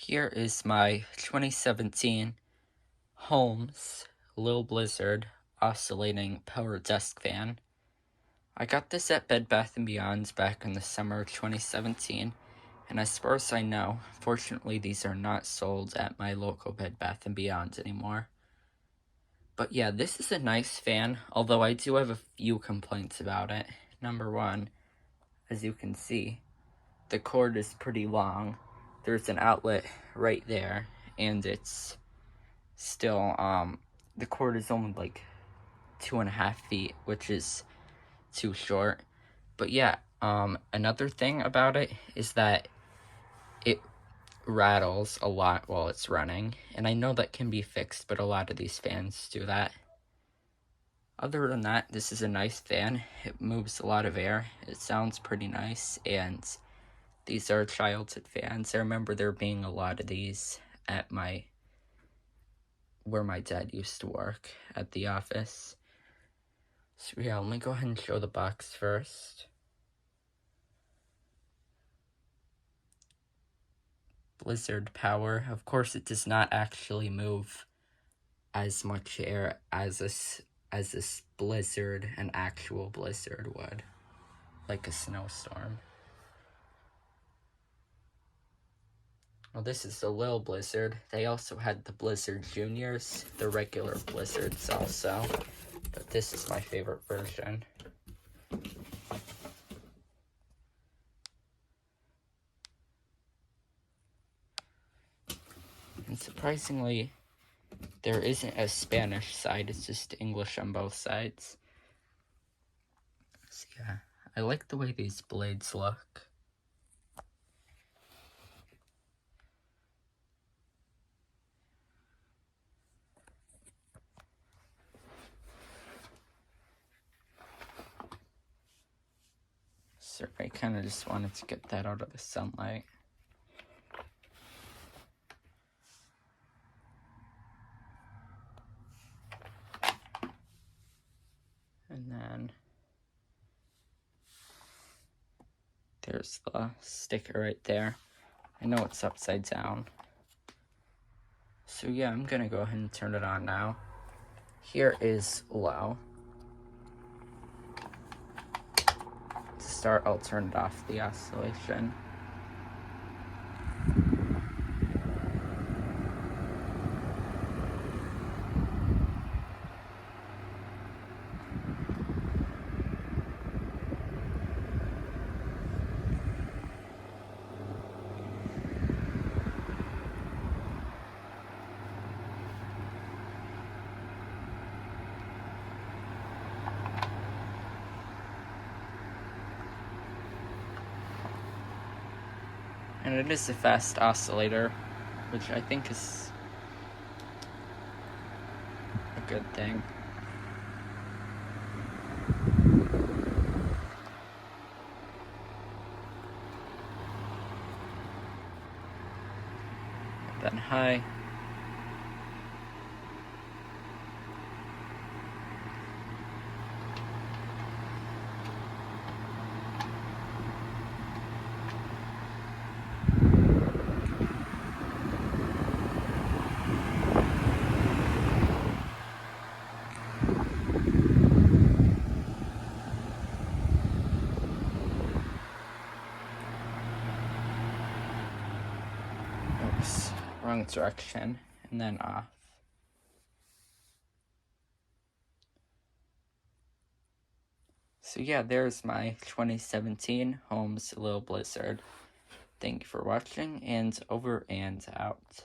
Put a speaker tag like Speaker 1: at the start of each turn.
Speaker 1: Here is my 2017 Holmes Lil Blizzard Oscillating Power Desk Fan. I got this at Bed Bath & Beyond back in the summer of 2017, and as far as I know, fortunately these are not sold at my local Bed Bath & Beyond anymore. But yeah, this is a nice fan, although I do have a few complaints about it. Number one, as you can see, the cord is pretty long. There's an outlet right there, and it's still, the cord is only like 2.5 feet, which is too short. But yeah, another thing about it is that it rattles a lot while it's running, and I know that can be fixed, but a lot of these fans do that. Other than that, this is a nice fan. It moves a lot of air. It sounds pretty nice, and these are childhood fans. I remember there being a lot of these at where my dad used to work at the office. So yeah, let me go ahead and show the box first. Blizzard power. Of course, it does not actually move as much air as this blizzard, an actual blizzard would, like a snowstorm. Well, this is the Lil Blizzard. They also had the Blizzard Juniors, the regular Blizzards also, but this is my favorite version. And surprisingly, there isn't a Spanish side, it's just English on both sides. So yeah, I like the way these blades look. So I kind of just wanted to get that out of the sunlight. And then there's the sticker right there. I know it's upside down. So yeah, I'm gonna go ahead and turn it on now. Here is low. To start, I'll turn it off the oscillation. And it is a fast oscillator, which I think is a good thing. Then high. Oops, wrong direction, and then off. So yeah, there's my 2017 Holmes Lil Blizzard. Thank you for watching, and over and out.